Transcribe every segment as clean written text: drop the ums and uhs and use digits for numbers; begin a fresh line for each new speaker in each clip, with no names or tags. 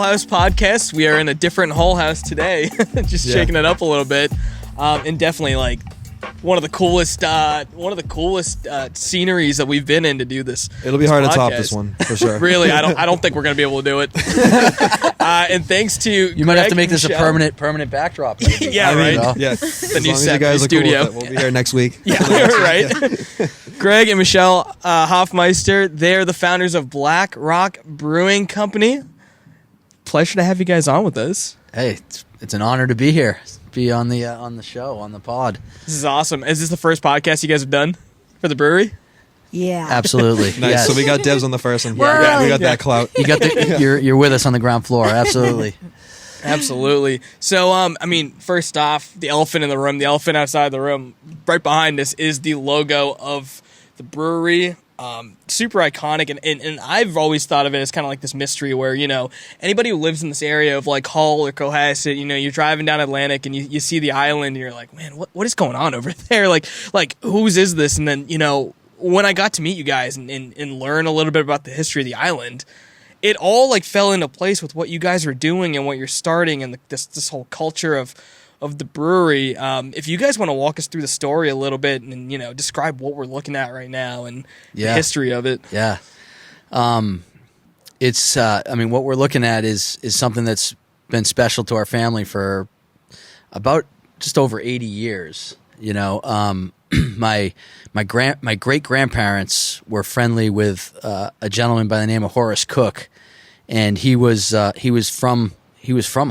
House podcast. We are in a different Hull House today, just shaking it up a little bit, and definitely like one of the coolest sceneries that we've been in to do this.
It'll be hard
podcast.
to top this one for sure.
Really, I don't think we're gonna be able to do it. And thanks to
you might have to make this a permanent backdrop.
Yeah, right.
Yeah,
The new set,
guys
studio.
Cool, we'll be here next week.
Yeah, right. Greg and Michelle Hoffmeister, they're the founders of Black Rock Brewing Company. Pleasure to have you guys on with us.
Hey, it's an honor to be here, be on the show, on the pod.
This is awesome. Is this the first podcast you guys have done for the brewery?
Yeah,
absolutely.
Nice.
Yes.
So we got Debs on the first one.
Yeah.
We got that clout.
You got you're with us on the ground floor. Absolutely.
Absolutely. So, I mean, first off, the elephant in the room, the elephant outside the room, right behind us is the logo of the brewery. Super iconic, and I've always thought of it as kind of like this mystery where, you know, anybody who lives in this area of like Hull or Cohasset, you know, you're driving down Atlantic and you see the island and you're like, man, what is going on over there? Like whose is this? And then, you know, when I got to meet you guys and learn a little bit about the history of the island, it all like fell into place with what you guys were doing and what you're starting and this whole culture of the brewery. If you guys want to walk us through the story a little bit and, you know, describe what we're looking at right now and the history of it.
Yeah. It's, I mean, what we're looking at is something that's been special to our family for about just over 80 years. You know, my great grandparents were friendly with a gentleman by the name of Horace Cook, and he was from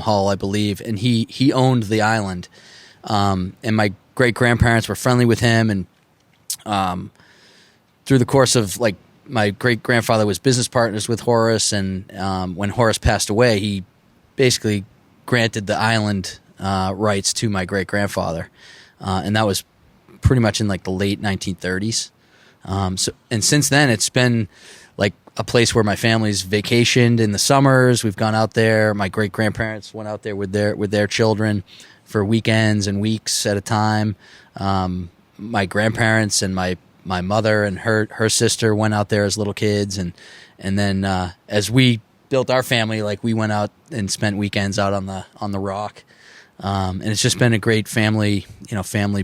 Hull, I believe, and he owned the island. And my great grandparents were friendly with him, and through the course of like my great grandfather was business partners with Horace, and when Horace passed away, he basically granted the island rights to my great grandfather, and that was pretty much in like the late 1930s. And since then, it's been like a place where my family's vacationed in the summers. We've gone out there. My great grandparents went out there with their children for weekends and weeks at a time. My grandparents and my mother and her sister went out there as little kids, and then as we built our family, like we went out and spent weekends out on the rock. And it's just been a great family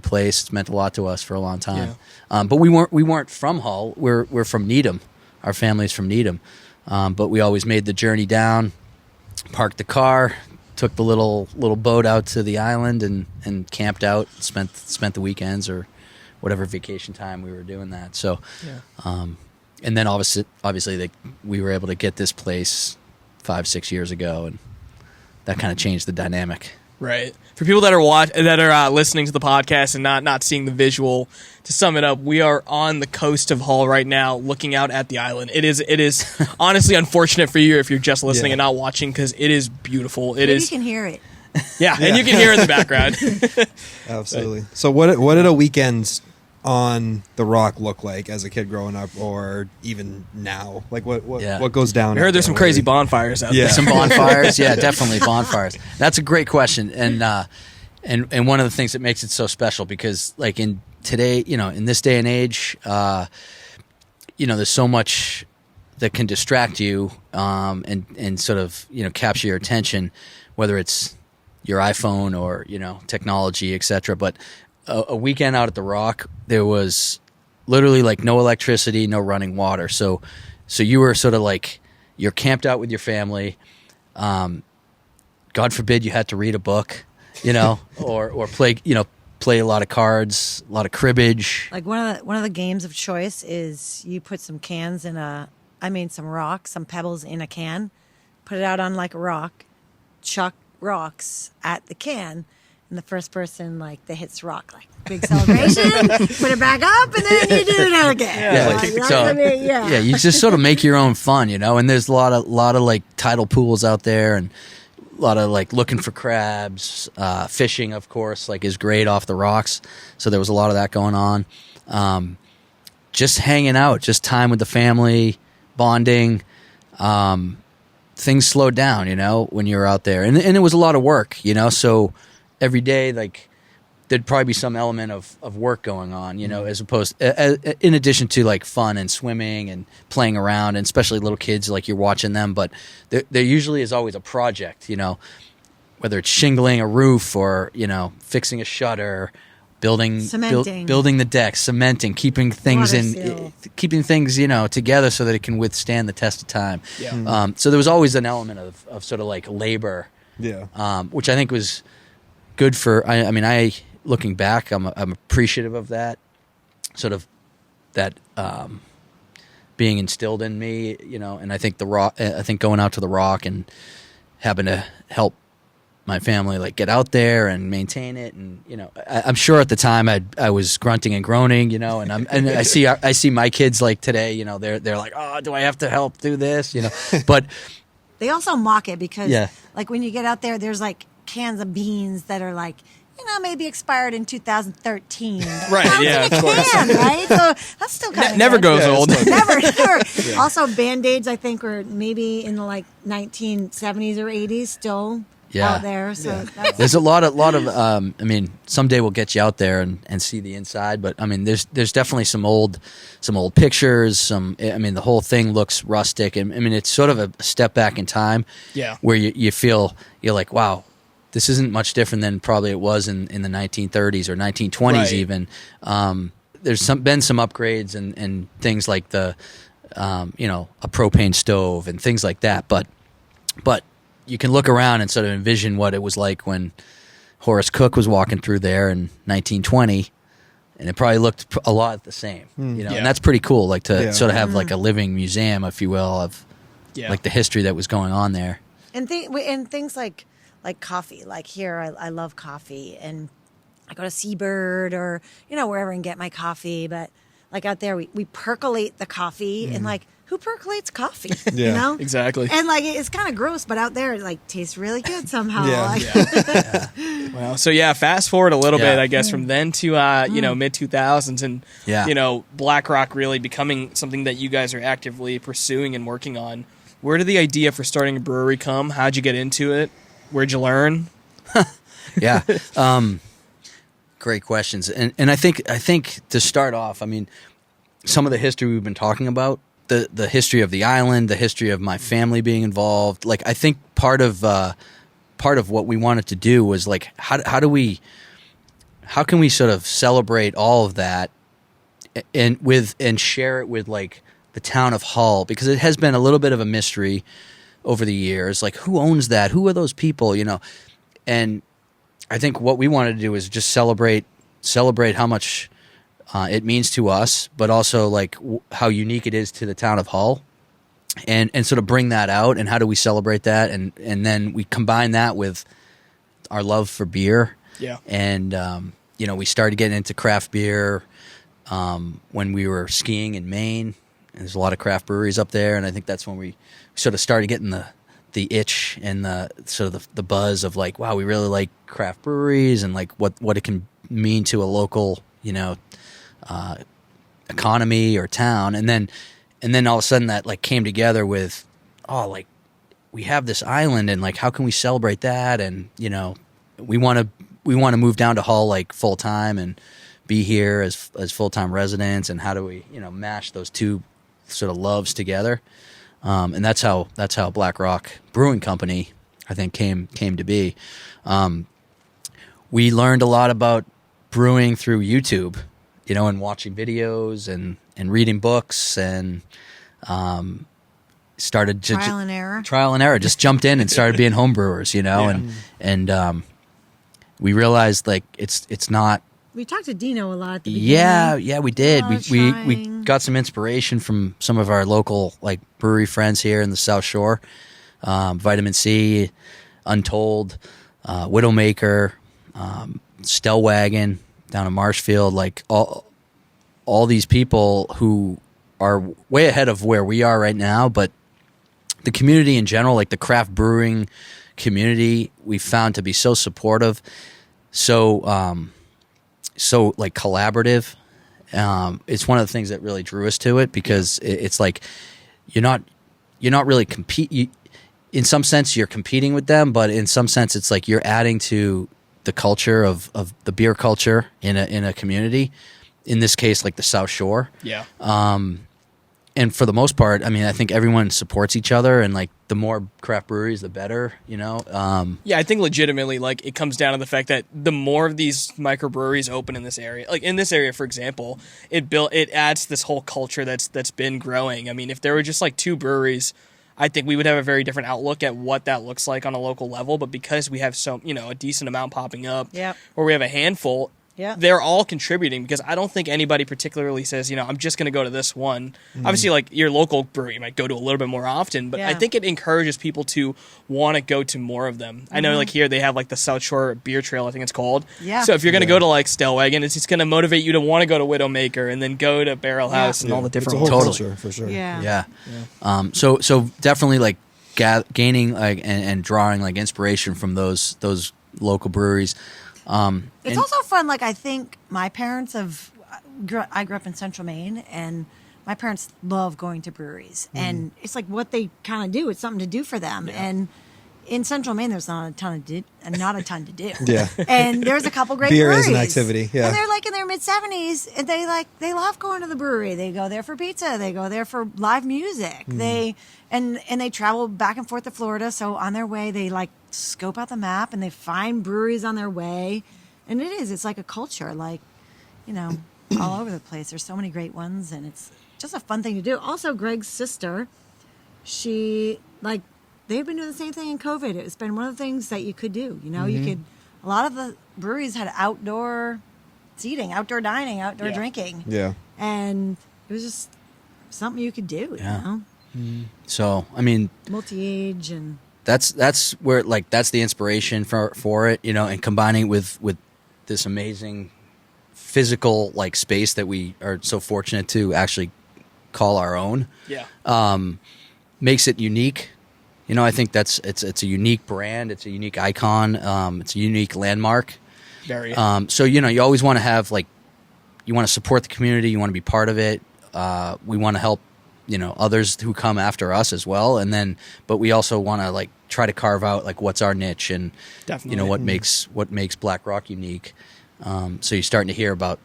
place. It's meant a lot to us for a long time. Yeah. But we weren't from Hull. We're from Needham. Our family's from Needham. But we always made the journey down, parked the car, took the little boat out to the island and camped out, spent the weekends or whatever vacation time we were doing that. So, and then obviously we were able to get this place 5-6 years ago, and that kind of changed the dynamic.
Right. For people that are listening to the podcast and not seeing the visual, to sum it up, we are on the coast of Hull right now, looking out at the island. It is honestly unfortunate for you if you're just listening and not watching, because it is beautiful. You
can hear it.
Yeah, and you can hear it in the background.
Absolutely. So what did a weekend on the rock look like as a kid growing up, or even now? Like what goes down?
I heard there's some crazy bonfires out there.
Some bonfires. Yeah, definitely bonfires. That's a great question. And one of the things that makes it so special, because like in today, you know, in this day and age, you know, there's so much that can distract you, and sort of, you know, capture your attention, whether it's your iPhone or, you know, technology, etc. But a weekend out at the Rock, there was literally like no electricity, no running water. So you were sort of like, you're camped out with your family. God forbid you had to read a book, you know, or play a lot of cards, a lot of cribbage.
Like one of the games of choice is you put some some rocks, some pebbles in a can, put it out on like a rock, chuck rocks at the can. And the first person, like, that hits rock, like, big celebration, put it back up, and then you do it again.
You just sort of make your own fun, you know. And there's a lot of like tidal pools out there, and a lot of like looking for crabs. Fishing, of course, like is great off the rocks. So there was a lot of that going on. Just hanging out, just time with the family, bonding. Things slowed down, you know, when you were out there, and it was a lot of work, you know. So every day, like, there'd probably be some element of work going on, as opposed in addition to like fun and swimming and playing around, and especially little kids, like you're watching them. But there usually is always a project, whether it's shingling a roof or fixing a shutter,
Cementing.
building the deck, cementing, keeping things together so that it can withstand the test of time.
Yeah.
So there was always an element of sort of like labor, which I think was good for. I looking back, I'm appreciative of that, sort of that being instilled in me, and I think going out to the Rock and having to help my family like get out there and maintain it, and I'm sure at the time I was grunting and groaning, and I see my kids like today, they're like, oh, do I have to help do this, but
They also mock it because like when you get out there, there's like cans of beans that are like, maybe expired in 2013.
Right, yeah, of course.
Right? So that's still kind of
Never goes old.
Never. Yeah. Also, Band-Aids, I think, were maybe in the like 1970s or 80s still out there. So
there's a lot of someday we'll get you out there and see the inside, but there's definitely some old pictures, the whole thing looks rustic, and it's sort of a step back in time, where you feel you're like, wow, this isn't much different than probably it was in the 1930s or 1920s, right. Even. There's been some upgrades and things like a propane stove and things like that, but you can look around and sort of envision what it was like when Horace Cook was walking through there in 1920, and it probably looked a lot the same, and that's pretty cool, like to sort of have like a living museum, if you will, of like the history that was going on there.
And things like coffee, like here, I love coffee, and I go to Seabird or, wherever and get my coffee. But like out there, we percolate the coffee, and like, who percolates coffee?
Exactly.
And like, it's kind of gross, but out there, it like tastes really good somehow.
Well, so fast forward a little bit, I guess, from then to, mid 2000s, and, Black Rock really becoming something that you guys are actively pursuing and working on. Where did the idea for starting a brewery come? How'd you get into it? Where'd you learn?
Great questions. And I think to start off, some of the history we've been talking about, the history of the island, the history of my family being involved, like I think part of what we wanted to do was like, how can we sort of celebrate all of that and share it with like the town of Hull, because it has been a little bit of a mystery over the years, like who owns that? Who are those people? And I think what we wanted to do is just celebrate how much it means to us, but also like how unique it is to the town of Hull, and sort of bring that out. And how do we celebrate that? And then we combine that with our love for beer. Yeah. And we started getting into craft beer when we were skiing in Maine. There's a lot of craft breweries up there, and I think that's when we sort of started getting the itch and the sort of the buzz of like, wow, we really like craft breweries and like what it can mean to a local, economy or town. And then all of a sudden that like came together with, like we have this island, and like how can we celebrate that? And we want to move down to Hull like full time and be here as full time residents. And how do we mash those two sort of loves together? And that's how Black Rock Brewing Company, I think, came to be. We learned a lot about brewing through YouTube, and watching videos and reading books, and started to
trial and error.
Just jumped in and started being home brewers, and we realized like it's not.
We talked to Dino a lot at the beginning.
Yeah, we did. We got some inspiration from some of our local like brewery friends here in the South Shore, Vitamin C, Untold, Widowmaker, Stellwagen down in Marshfield. Like all these people who are way ahead of where we are right now, but the community in general, like the craft brewing community, we found to be so supportive, so like collaborative. It's one of the things that really drew us to it, because it's like you're not really in some sense you're competing with them, but in some sense it's like you're adding to the culture of the beer culture in a community. In this case, like the South Shore.
Yeah.
And for the most part, I mean, I think everyone supports each other, and like the more craft breweries, the better, you know?
Yeah, I think legitimately, like, it comes down to the fact that the more of these microbreweries open in this area, like in this area, for example, it adds this whole culture that's been growing. I mean, if there were just like 2 breweries, I think we would have a very different outlook at what that looks like on a local level. But because we have a decent amount popping up, or we have a handful, they're all contributing, because I don't think anybody particularly says, I'm just going to go to this one. Obviously, like your local brewery, you might go to a little bit more often, but I think it encourages people to want to go to more of them. I know, like here they have like the South Shore Beer Trail, I think it's called. Yeah. So if you're going to go to like Stellwagen, it's going to motivate you to want to go to Widowmaker and then go to Barrel House and all the different
it's a whole
ones.
culture, for sure.
Yeah. So definitely like gaining like and drawing like inspiration from those local breweries.
It's also fun. Like, I think my parents I grew up in Central Maine, and my parents love going to breweries, and it's like what they kind of do. It's something to do for them. And in Central Maine, there's not a ton to do.
Yeah.
And there's a couple great
Beer
breweries.
is an activity. Yeah.
And they're like in their mid-70s, and they love going to the brewery. They go there for pizza. They go there for live music. They travel back and forth to Florida. So on their way, they like scope out the map and they find breweries on their way. And it's like a culture, like, all over the place. There's so many great ones, and it's just a fun thing to do. Also, Greg's sister, they've been doing the same thing in COVID. It's been one of the things that you could do. A lot of the breweries had outdoor seating, outdoor dining, outdoor drinking.
Yeah.
And it was just something you could do,
So, I mean,
multi-age, and
that's where, like, that's the inspiration for it, and combining with this amazing physical, like, space that we are so fortunate to actually call our own.
Yeah.
Makes it unique. I think it's a unique brand. It's a unique icon. It's a unique landmark.
Very.
So, you always want to have, like, you want to support the community. You want to be part of it. We want to help, others who come after us as well. And then, but we also want to, like, try to carve out, like, what's our niche and,
definitely,
what makes Black Rock unique. So you're starting to hear about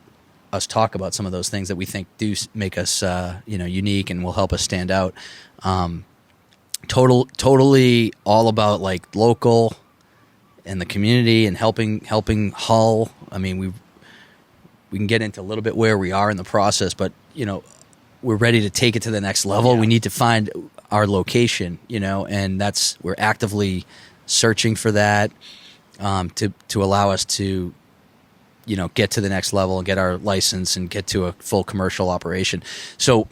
us talk about some of those things that we think do make us, unique and will help us stand out. Totally all about, like, local and the community and helping Hull. I mean, we can get into a little bit where we are in the process, but we're ready to take it to the next level.
Yeah.
We need to find our location, and we're actively searching for that to allow us to get to the next level and get our license and get to a full commercial operation. So,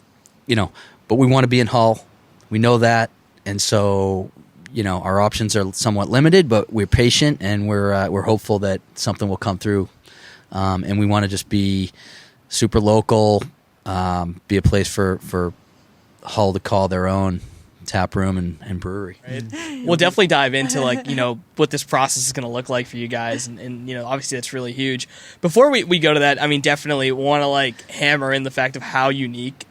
but we want to be in Hull. We know that. And so, our options are somewhat limited, but we're patient and we're hopeful that something will come through. And we want to just be super local, be a place for Hull to call their own tap room and brewery.
Right. We'll definitely dive into, like, what this process is going to look like for you guys. And obviously that's really huge. Before we go to that, I mean, definitely want to, like, hammer in the fact of how unique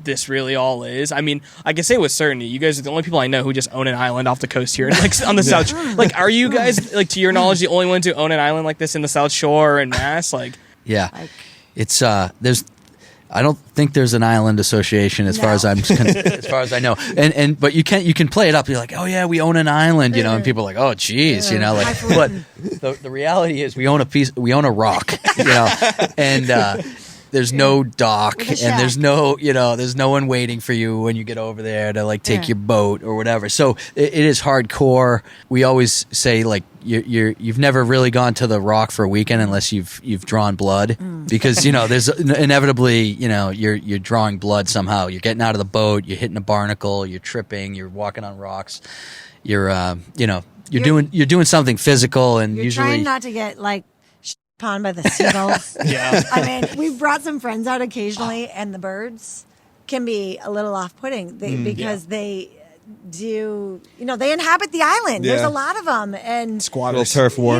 this really all is. I mean, I can say with certainty, you guys are the only people I know who just own an island off the coast here, like on the South Shore. Like, are you guys, like, to your knowledge, the only ones who own an island like this in the South Shore and Mass? Like,
yeah, it's I don't think there's an island association as far as as far as I know. But you can play it up. You're like, oh yeah, we own an island, and people are like, oh geez, like. But the reality is, we own a rock, and. There's no dock, and there's no one waiting for you when you get over there to, like, take your boat or whatever. So it is hardcore. We always say, like, you've never really gone to the rock for a weekend unless you've drawn blood, because there's inevitably you're drawing blood somehow. You're getting out of the boat, you're hitting a barnacle, you're tripping, you're walking on rocks, you're doing something physical, and
you're
usually
trying not to get, like, upon by the seagulls.
yeah.
I mean, we've brought some friends out occasionally, and the birds can be a little off-putting because they do, they inhabit the island.
Yeah.
There's a lot of them, and
Squatters, turf war.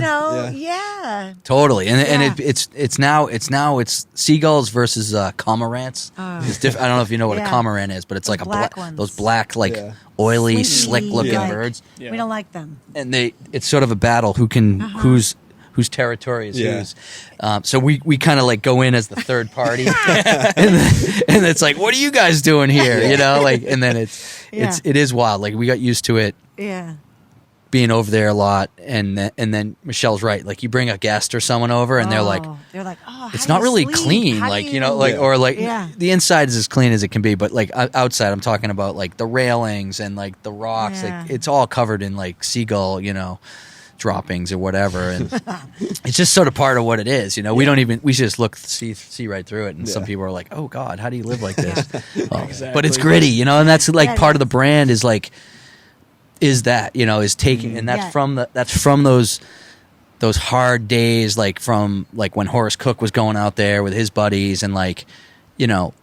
Totally, and it's now seagulls versus cormorants. It's I don't know if you know what a cormorant is, but it's like those black, like, oily,
Slinky,
slick looking
like,
birds.
we don't like them.
And it's sort of a battle who's whose territory is
Yeah.
whose. So we kind of like go in as the third party, and it's like, what are you guys doing here? You know, like, and then it is wild. Like we got used to it.
Yeah.
Being over there a lot, and then Michelle's right. Like you bring a guest or someone over, and they're like,
oh,
it's
how
not
do you
really
sleep?
clean,
How do
like you know, like
Yeah.
or like
Yeah.
the inside is as clean as it can be, but like outside, I'm talking about like the railings and like the rocks,
Yeah.
like it's all covered in like seagull, you know, droppings or whatever, and it's just sort of part of what it is, you know. We just see right through it, and some
Yeah.
people are like, oh God, how do you live like this? But it's
Exactly.
gritty, you know, and that's like
Yeah,
part of the brand is like. Is that, you know, is taking, and that's
Yeah.
from those hard days, like from like when Horace Cook was going out there with his buddies, and like, you know,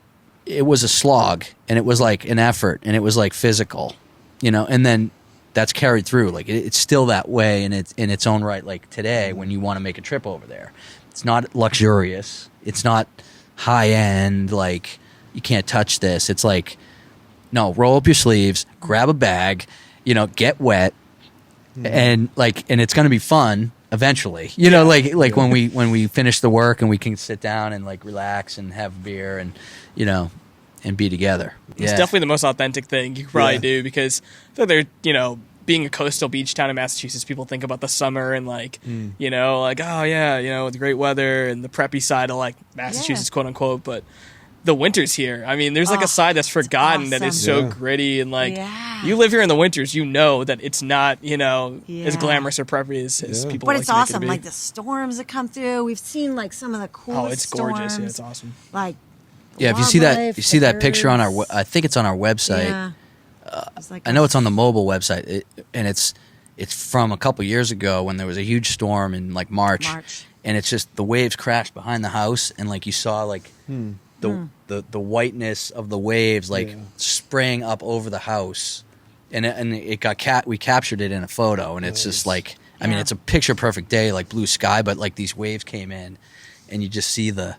it was a slog, and it was like an effort, and it was like physical, you know, and then that's carried through. Like it's still that way, and it's in its own right. Like today, when you want to make a trip over there, it's not luxurious, it's not high end, like you can't touch this. It's like, no, roll up your sleeves, grab a bag, you know, get wet, and it's going to be fun eventually. You know, like when we finish the work and we can sit down and like relax and have beer and, you know, and be together.
It's definitely the most authentic thing you could probably do, because I feel like they're, you know, being a coastal beach town in Massachusetts, people think about the summer and like, you know, like, oh yeah, you know, the great weather and the preppy side of like Massachusetts, quote unquote, but the winters here, I mean, there's like a side that's forgotten that is so
Yeah.
gritty, and like
Yeah.
you live here in the winters, you know that it's not, you know, as
Yeah.
glamorous or preppy as
Yeah.
people
But
like
it's
to make it
awesome.
be.
Like the storms that come through. We've seen like some of the coolest
Oh, it's gorgeous.
storms.
Yeah, it's awesome.
Like
Yeah, if you see that,
wildlife,
you see that picture on our,
birds.
I think it's on our website.
Yeah. It's like
I know it's on the mobile website, and it's from a couple years ago when there was a huge storm in like March, and it's just the waves crashed behind the house, and like you saw like the whiteness of the waves like spraying up over the house, and it got we captured it in a photo, and it's just like, I mean,
Yeah.
it's a picture perfect day, like blue sky, but like these waves came in, and you just see the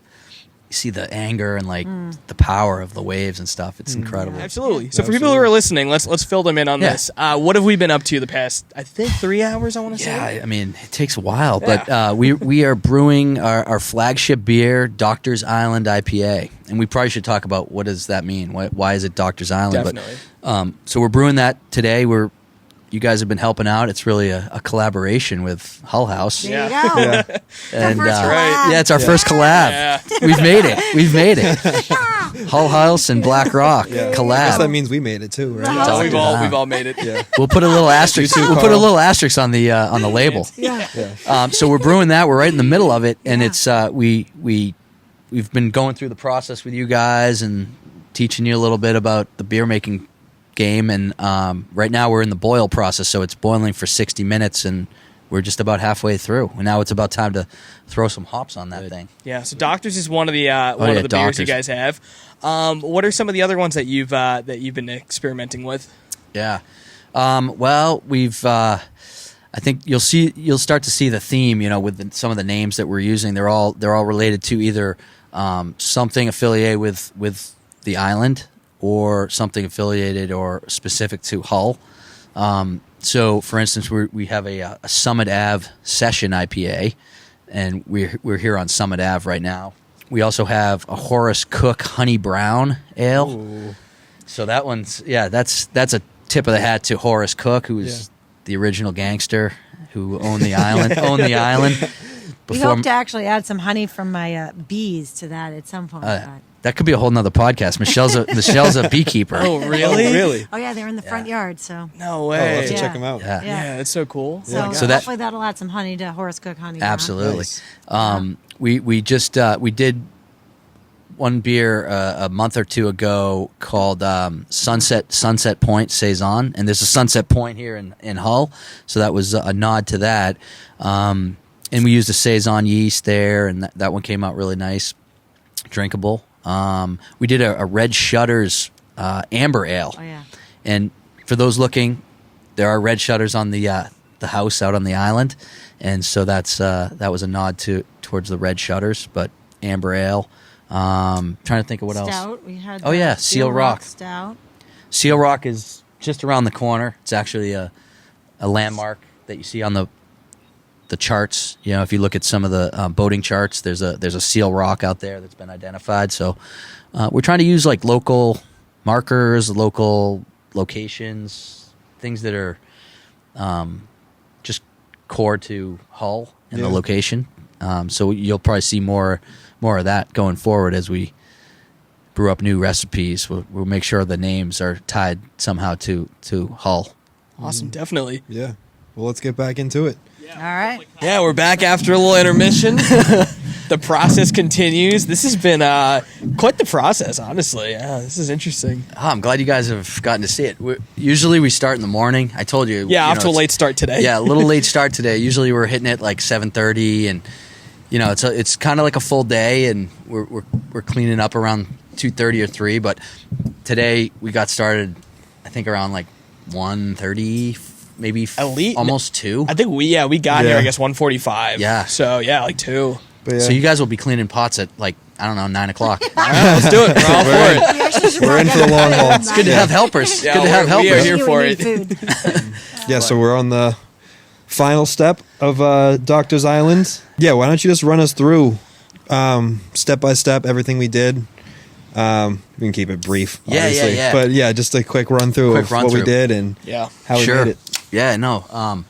anger and like the power of the waves and stuff. It's incredible.
Absolutely. So for people who are listening, let's fill them in on
Yeah.
this. What have we been up to the past, I think, 3 hours, I want to say?
Yeah, I mean, it takes a while, but we are brewing our flagship beer, Doctor's Island IPA, and we probably should talk about what does that mean. Why is it Doctor's Island?
Definitely.
But, so we're brewing that today. You guys have been helping out. It's really a collaboration with Hull House.
There you go.
And,
first collab.
Right.
yeah, it's our first collab.
Yeah.
We've made it. Hull House and Black Rock
I guess
collab.
that means we made it too, right?
Yeah.
So
Doctor's
we've all made it.
Yeah.
We'll put a little asterisk.
You too,
We'll put a
Carl.
little asterisk on the label.
Yeah.
So we're brewing that. We're right in the middle of it, and
Yeah.
it's we've been going through the process with you guys and teaching you a little bit about the beer making game. And right now we're in the boil process, so it's boiling for 60 minutes, and we're just about halfway through. And now it's about time to throw some hops on that thing.
Yeah, so Doctors is one of the beers
Doctors.
you guys have. What are some of the other ones that you've been experimenting with?
Yeah. Well, we've. I think you'll start to see the theme, you know, with some of the names that we're using. They're all related to either something affiliated with the island, or something affiliated or specific to Hull. So, for instance, we have a Summit Ave Session IPA, and we're here on Summit Ave right now. We also have a Horace Cook Honey Brown Ale.
Ooh.
So that one's that's a tip of the hat to Horace Cook, who was the original gangster who owned the island.
We hope to actually add some honey from my bees to that at some point.
that could be a whole nother podcast. Michelle's a beekeeper.
Oh, really?
Oh, really?
oh yeah, they're in the front yard, so
No
Oh,
way.
we'll have to
Yeah.
check them out.
Yeah.
Yeah, that's so cool.
so,
So that-
hopefully that'll add some honey to Horace Cook honey. Brown.
Absolutely.
Nice.
We just we did one beer a month or two ago called Sunset Point Saison, and there's a Sunset Point here in Hull, so that was a nod to that. And we used a Saison yeast there, and that one came out really nice, drinkable. We did a Red Shutters Amber Ale.
Oh yeah.
And for those looking, there are red shutters on the house out on the island, and so that was a nod towards the red shutters. But amber ale. Trying to think of what else.
Stout. We had.
Oh, yeah, Seal Rock.
Stout.
Seal Rock is just around the corner. It's actually a landmark that you see on the the charts. You know, if you look at some of the boating charts, there's a seal rock out there that's been identified. So we're trying to use like local markers, local locations, things that are just core to Hull and the location. So you'll probably see more of that going forward as we brew up new recipes. We'll make sure the names are tied somehow to Hull.
Awesome, definitely.
Yeah. Well, let's get back into it.
All right.
Yeah, we're back after a little intermission. The process continues. This has been quite the process, honestly. Yeah, this is interesting.
Oh, I'm glad you guys have gotten to see it. Usually we start in the morning. I told you.
Yeah,
you
off to a late start today.
Yeah, a little late start today. Usually we're hitting it like 7:30, and it's kind of like a full day, and we're cleaning up around 2:30 or 3. But today we got started, I think around like 1:30, maybe
Elite.
almost 2.
I think we got here, I guess, 1:45.
Yeah.
So, yeah, like 2.
But yeah.
So you guys will be cleaning pots at like, I don't know, 9 o'clock.
All right, let's do it. We're all for it.
We actually should
We're in
probably
for the long
have
haul.
that.
It's good to have helpers.
Yeah,
Good to have
we are
helpers.
here
We
for
need
it.
food.
Yeah, so we're on the final step of Doctor's Island. Yeah, why don't you just run us through step by step everything we did. We can keep it brief,
Yeah,
obviously.
yeah.
But yeah, just a quick run through of what we did and
Yeah.
how we made it.
Yeah, no.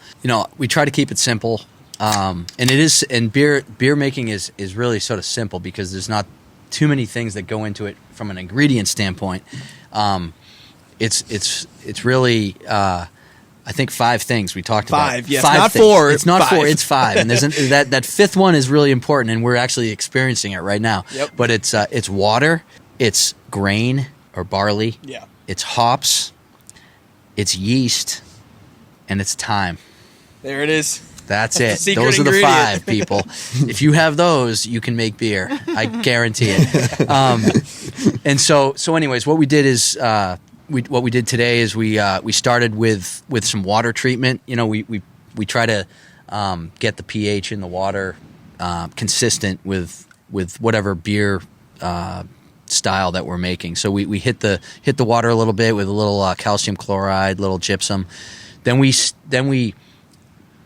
We try to keep it simple. And it is, and beer making is really sort of simple because there's not too many things that go into it from an ingredient standpoint. It's really I think 5 things we talked about.
5, yes,
5
not
things.
4.
It's not
5.
4. It's 5, and there's that 5th one is really important, and we're actually experiencing it right now.
Yep.
But it's water, it's grain or barley,
Yeah.
it's hops, it's yeast, and it's time.
There it is.
That's
the
it.
secret
Those are the
ingredient.
5 people. If you have those, you can make beer. I guarantee it. And so anyways, what we did is what we did today is we started with some water treatment. We try to get the pH in the water consistent with whatever beer style that we're making. So we hit the water a little bit with a little calcium chloride, little gypsum. Then we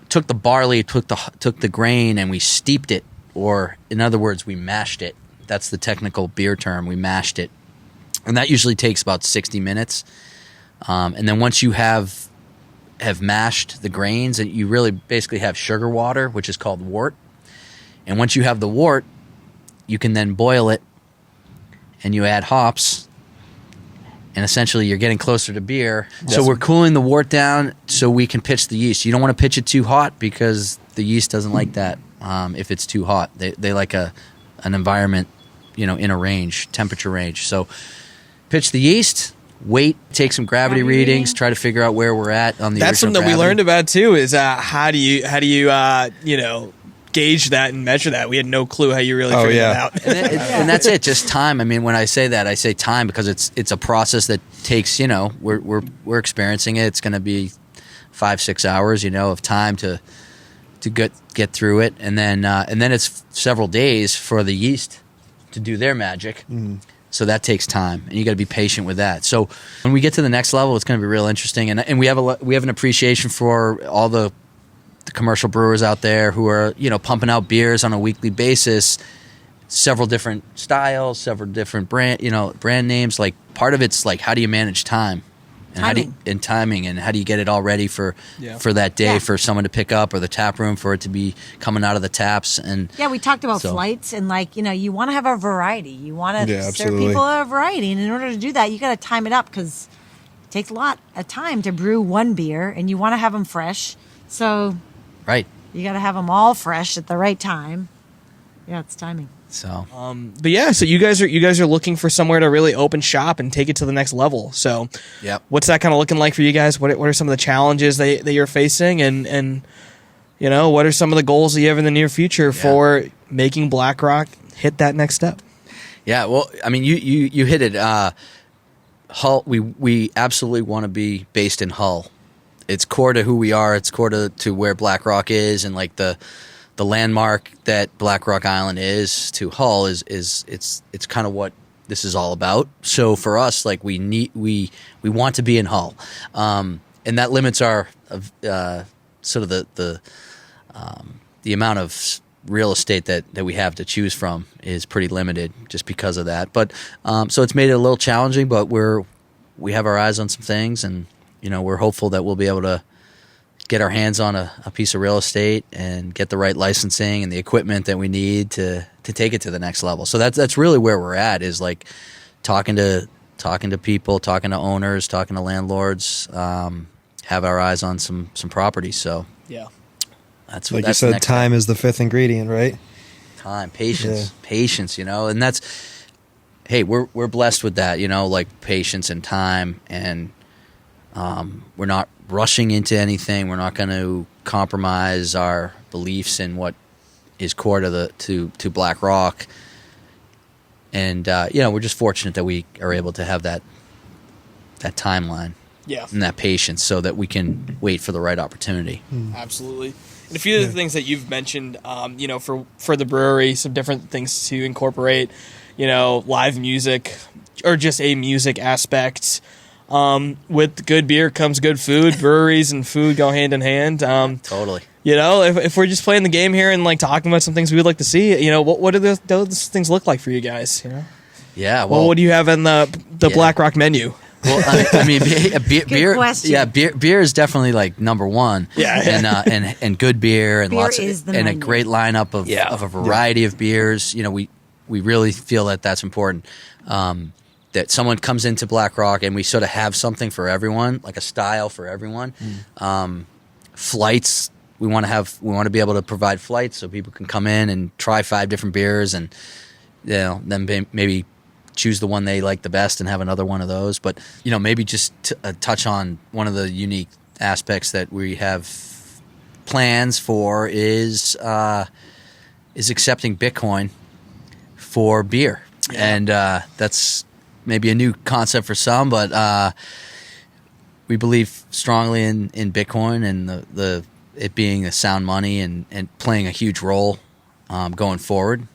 took the barley, took the grain, and we steeped it, or in other words, we mashed it. That's the technical beer term. We mashed it, and that usually takes about 60 minutes. And then once you have mashed the grains, and you really basically have sugar water, which is called wort. And once you have the wort, you can then boil it, and you add hops, and essentially you're getting closer to beer.
Yes.
So we're cooling the wort down so we can pitch the yeast. You don't want to pitch it too hot because the yeast doesn't like that if it's too hot. They like an environment, in a range, temperature range. So pitch the yeast, wait, take some gravity readings, try to figure out where we're at on the
That's
original
something that we
gravity.
learned about too. Is how do you gauge that and measure that? We had no clue how you really figured it out.
And that's it, just time. I mean, when I say that, I say time because it's a process that takes, we're experiencing it. It's going to be 5-6 hours, of time to get through it, and then it's several days for the yeast to do their magic.
Mm.
So that takes time, and you got to be patient with that. So when we get to the next level, it's going to be real interesting, and we have an appreciation for all the commercial brewers out there who are pumping out beers on a weekly basis, several different styles, several different brand names. Like part of it's like, how do you manage time and timing, and how do you get it all ready for that day for someone to pick up, or the tap room for it to be coming out of the taps. And
we talked about flights, and you want to have a variety. You want to serve
absolutely.
people a variety, and in order to do that, you got to time it up because it takes a lot of time to brew one beer, and you want to have them fresh. So
right,
you got to have them all fresh at the right time. Yeah, it's timing.
so
But yeah, so you guys are looking for somewhere to really open shop and take it to the next level. So
yep.
what's that kind of looking like for you guys? What are some of the challenges that you're facing, and what are some of the goals that you have in the near future for making Black Rock hit that next step?
Yeah, well, I mean, you hit it. Hull, we absolutely want to be based in Hull. It's core to who we are. It's core to where Black Rock is, and like the landmark that Black Rock Island is to Hull is it's kind of what this is all about. So for us, like we want to be in Hull, and that limits our sort of the the amount of real estate that we have to choose from is pretty limited just because of that. But so it's made it a little challenging, but we have our eyes on some things, and we're hopeful that we'll be able to get our hands on a piece of real estate and get the right licensing and the equipment that we need to take it to the next level. So that's really where we're at, is like talking to people, talking to owners, talking to landlords, have our eyes on some properties. So
Yeah.
that's
Like
that's
you
the
said,
next
time is the fifth ingredient, right?
time, patience,
Yeah.
patience, and that's, hey, we're blessed with that, like patience and time, and we're not rushing into anything. We're not going to compromise our beliefs in what is core to Black Rock, and we're just fortunate that we are able to have that timeline
Yeah.
and that patience so that we can wait for the right opportunity.
Absolutely. And a few of the things that you've mentioned, for the brewery, some different things to incorporate, live music or just a music aspect. With good beer comes good food. Breweries and food go hand in hand.
Totally.
If we're just playing the game here and like talking about some things we would like to see, what do those things look like for you guys?
Yeah.
Well, what do you have in the
Yeah.
Black Rock menu?
Well, I mean, beer.
question.
Yeah, beer is definitely like number one.
Yeah.
And good beer and
Beer
lots
is the
and a
menu.
great lineup of a variety of beers. We really feel that that's important. That someone comes into Black Rock and we sort of have something for everyone, like a style for everyone. Flights. We want to be able to provide flights so people can come in and try 5 different beers and then maybe choose the one they like the best and have another one of those. But maybe just touch on one of the unique aspects that we have plans for is accepting Bitcoin for beer, and that's maybe a new concept for some, but we believe strongly in Bitcoin and the it being a sound money and playing a huge role going forward.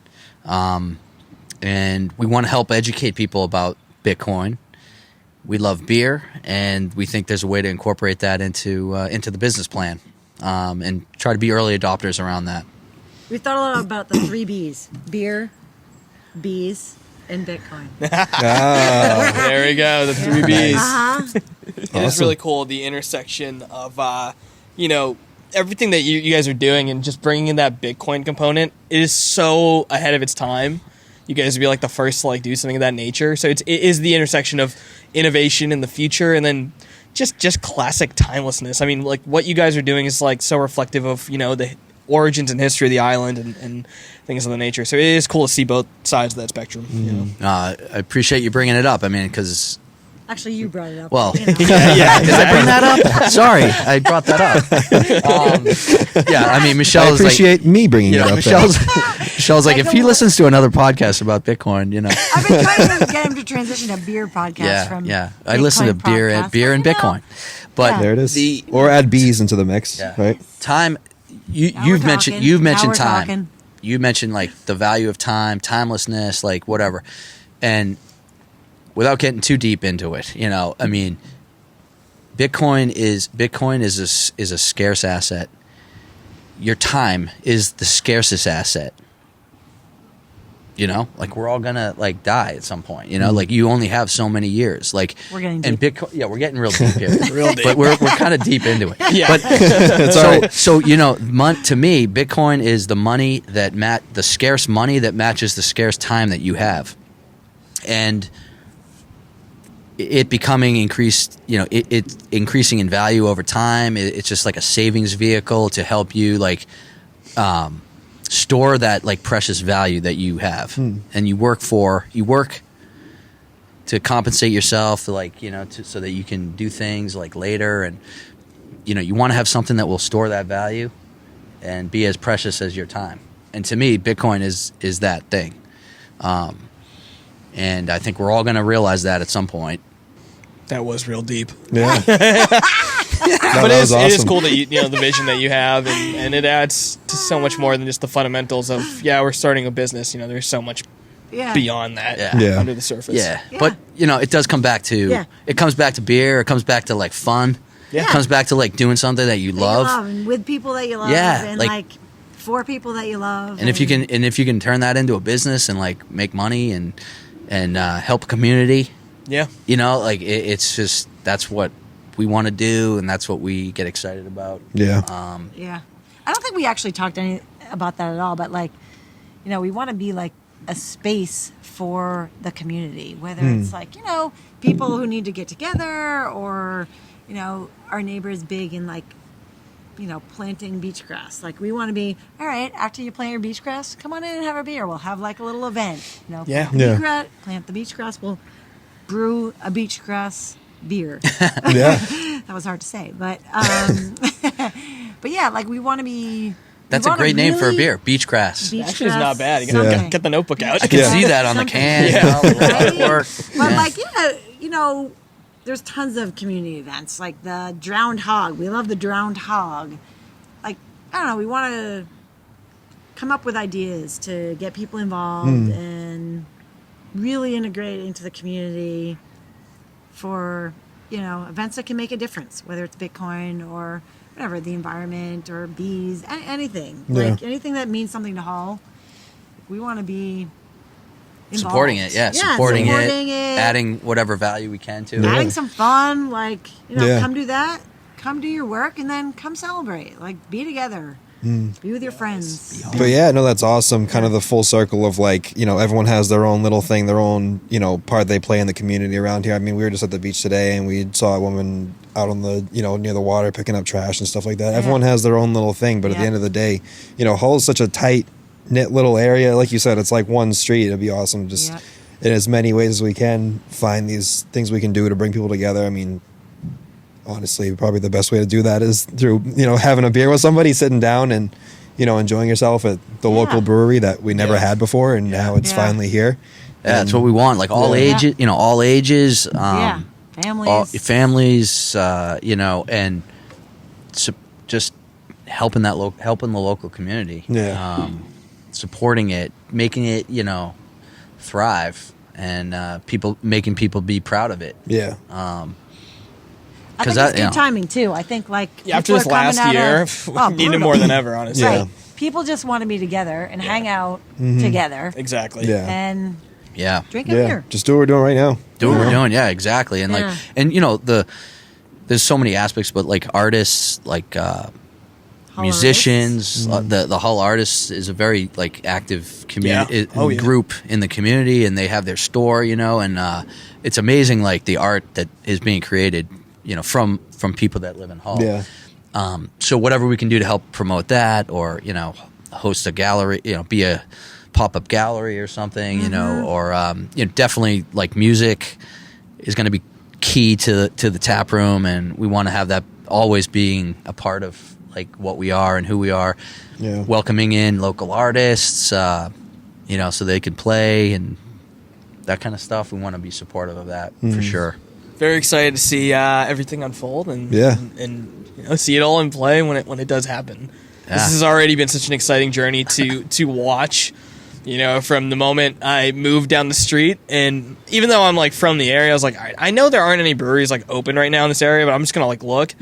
And we want to help educate people about Bitcoin. We love beer, and we think there's a way to incorporate that into the business plan, and try to be early adopters around that.
We thought a lot about the 3 B's: beer, bees, and Bitcoin.
There we go, the 3 B's. It is
Awesome.
really cool, the intersection of everything that you guys are doing and just bringing in that Bitcoin component. It is so ahead of its time. You guys would be like the first to like do something of that nature. So it is the intersection of innovation in the future and then just classic timelessness. I mean, like what you guys are doing is like so reflective of the origins and history of the island and things of the nature. So it is cool to see both sides of that spectrum.
I appreciate you bringing it up. I mean, because
Actually, you brought it up.
well,
Yeah,
did I bring that up? Sorry, I brought that up. I mean,
I
Michelle's
appreciate me bringing it up.
Michelle's like,
I
if
don't
he
want-
listens to another podcast about Bitcoin,
I've been trying to get him to transition to beer podcast from
I listen to
Bitcoin
beer and
podcast.
Bitcoin, but
There it is.
The
Or add bees into the mix,
Yeah.
right?
time
Now
you've
we're
mentioned
talking.
you've
Now
mentioned
we're
time.
talking.
You mentioned like the value of time, timelessness, like whatever, and without getting too deep into it, I mean, Bitcoin is a scarce asset. Your time is the scarcest asset. Like we're all gonna like die at some point. Like you only have so many years. Like
We're getting
and
deep.
Bitcoin. Yeah, we're getting real deep here.
Real deep.
But we're kind of deep into it.
Yeah.
But
That's all right.
so to me, Bitcoin is the money that the scarce money that matches the scarce time that you have, and it becoming increased. It increasing in value over time. It's just like a savings vehicle to help you like store that like precious value that you have, and you work to compensate yourself, like so that you can do things like later, and you want to have something that will store that value and be as precious as your time. And to me, Bitcoin is that thing, and I think we're all going to realize that at some point.
That was real deep.
Yeah.
But
that
it
was
is
awesome.
cool that the vision that you have, and it adds to so much more than just the fundamentals of we're starting a business. There's so much
Yeah.
beyond that
Yeah.
under the surface.
Yeah.
Yeah.
But it does come back to it comes back to beer. It comes back to like fun.
Yeah.
It comes back to like doing something that you
That
love.
and with people that you love.
Yeah,
And
like,
like 4 people that you love.
And if you can turn that into a business and like make money and help a community,
Yeah.
you know, like it's just that's what we want to do, and that's what we get excited about.
Yeah.
Yeah. I don't think we actually talked about that at all, but like, you know, we want to be like a space for the community, whether it's like, you know, people who need to get together, or, you know, our neighbor is big in like, you know, planting beach grass. Like, we want to be, all right, after you plant your beach grass, come on in and have a beer. We'll have like a little event, you know,
Yeah.
plant the beach grass. We'll brew a beach grass beer.
Yeah.
That was hard to say, but but yeah, like we want to be.
That's a great name for a beer, beach grass.
Actually, it's not bad. You gotta get the notebook out.
I can
Yeah.
see that on the can.
Yeah.
You know, a lot of work.
But
Yeah.
like, yeah, you know, there's tons of community events, like the Drowned Hog. We love the Drowned Hog. Like, I don't know, we want to come up with ideas to get people involved and really integrate into the community for, you know, events that can make a difference, whether it's Bitcoin or whatever, the environment or bees, anything.
Yeah.
Like anything that means something to Hull. We want to be involved.
Supporting it, supporting it,
it.
adding whatever value we can to it.
Adding some fun, like, you know,
Yeah.
come do that, come do your work, and then come celebrate. Like, be together, be with your friends.
But yeah, no, that's awesome. Kind of the full circle of like, you know, everyone has their own little thing, their own, you know, part they play in the community around here. I mean, we were just at the beach today and we saw a woman out on the, you know, near the water picking up trash and stuff like that. Everyone has their own little thing, but at the
Yeah.
end of the day, you know, Hull is such a tight knit little area. Like you said, it's like one street. It'd be awesome just
Yeah.
in as many ways as we can find these things we can do to bring people together. I mean, honestly, probably the best way to do that is through, you know, having a beer with somebody, sitting down and, you know, enjoying yourself at the local brewery that we never had before, and now it's
Yeah.
finally here.
Yeah, that's what we want. Like all
Yeah.
ages, you know, all ages.
Yeah, families.
all families, you know, and just helping helping the local community.
Yeah.
Supporting it, making it, you know, thrive, and making people be proud of it.
Yeah.
I think
'cause
it's good timing, too. I think, like,
Yeah, after
people
this
are coming
last
out
year,
of-
we need it
brutal.
more than ever, honestly.
Yeah.
Right. People just want to be together and hang out together
Exactly.
Yeah.
and
Yeah,
drink a
Yeah.
beer.
Just do what we're doing right now.
do what we're doing. Yeah, exactly. And
Yeah.
like, and you know, there's so many aspects, but like artists, like musicians, the Hull Artists is a very like active community
Yeah. Oh, yeah.
group in the community, and they have their store, you know, and it's amazing like the art that is being created, you know, from people that live in Hull.
Yeah.
So whatever we can do to help promote that, or you know, host a gallery, you know, be a pop-up gallery or something, you know, or you know, definitely like music is going to be key to the tap room, and we want to have that always being a part of like what we are and who we are.
Yeah.
Welcoming in local artists, you know, so they can play and that kind of stuff. We want to be supportive of that for sure.
Very excited to see everything unfold and
Yeah.
and you know, see it all in play when it does happen.
Yeah.
This has already been such an exciting journey to watch. You know, from the moment I moved down the street, and even though I'm like from the area, I was like, all right, I know there aren't any breweries like open right now in this area, but I'm just gonna like look.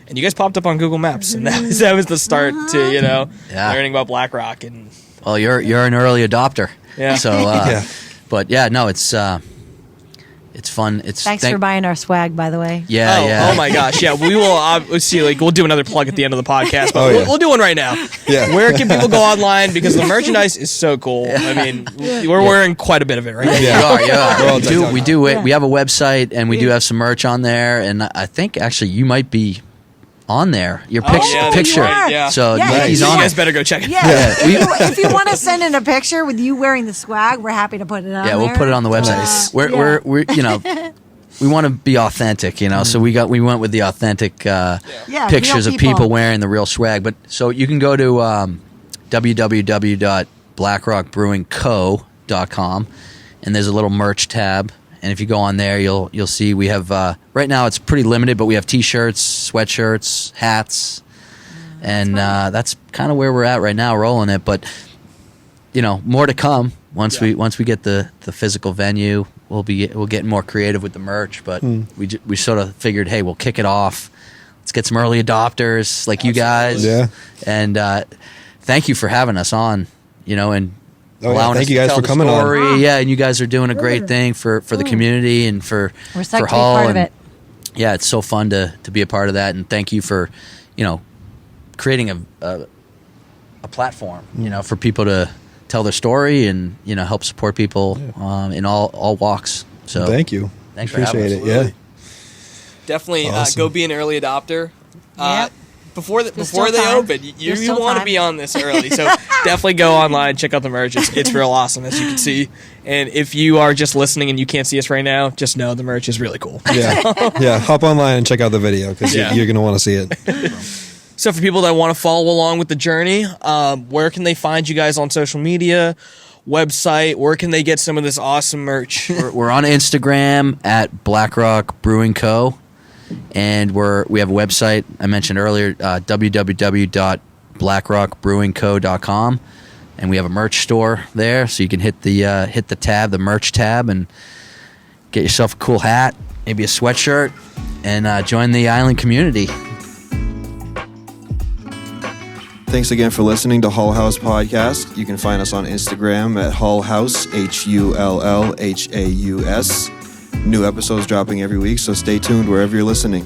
And you guys popped up on Google Maps, and that was the start to, you know,
Yeah.
learning about Black Rock. And
Well, you're an early adopter.
Yeah.
So,
Yeah.
but yeah, no, it's fun.
Thanks for buying our swag, by the way.
Yeah.
oh my gosh, yeah, we will let's see, like we'll do another plug at the end of the podcast, but
Oh, yeah.
we'll do one right now.
Yeah.
Where can people go online, because the merchandise is so cool. I mean, we're wearing quite a bit of it right now.
Yeah.
You are.
We're all
We
decked
do.
out.
We have a website, and we do have some merch on there. And I think actually you might be on there. Your
Oh,
picture.
yeah,
picture.
that's right, yeah.
So
Yeah,
Nikki's
You
on
guys
it.
better go check it.
Yeah, if you want to send in a picture with you wearing the swag, we're happy to put it on
Yeah, we'll
there.
put it on the website.
Nice.
We're you know, we want to be authentic, you know. So we went with the authentic pictures
real
of people wearing the real swag. But so you can go to www.blackrockbrewingco.com, and there's a little merch tab. And if you go on there, you'll see we have right now it's pretty limited, but we have T-shirts, sweatshirts, hats, and that's kind of where we're at right now, rolling it. But you know, more to come once we get the physical venue. We'll get more creative with the merch, but we sort of figured, hey, we'll kick it off. Let's get some early adopters like you guys,
Yeah.
and thank you for having us on, and allowing
thank
us
you
to
guys
tell
for
the
coming
story.
on.
Yeah, and you guys are doing a great thing for the community and for
We're psyched
for
to be
Hull.
part of
And
it.
yeah, it's so fun to be a part of that. And thank you for, creating a platform, for people to tell their story and help support people in all walks. So
Thank you.
Thanks for having
Appreciate
us.
it. Yeah.
Definitely
Awesome.
go be an early adopter.
Yep.
Before
still
they
time.
open, you
There's still
want to
time.
be on this early. So definitely go online, check out the merch. It's real awesome, as you can see. And if you are just listening and you can't see us right now, just know the merch is really cool.
Yeah. Hop online and check out the video because
Yeah.
you're going to want to see it.
So for people that want to follow along with the journey, where can they find you guys on social media, website? Where can they get some of this awesome merch?
We're on Instagram at BlackRock Brewing Co. And we have a website I mentioned earlier, www.blackrockbrewingco.com, and we have a merch store there, so you can hit the merch tab, and get yourself a cool hat, maybe a sweatshirt, and join the Island community.
Thanks again for listening to Hull House Podcast. You can find us on Instagram at Hull House, HULLHAUS. New episodes dropping every week, so stay tuned wherever you're listening.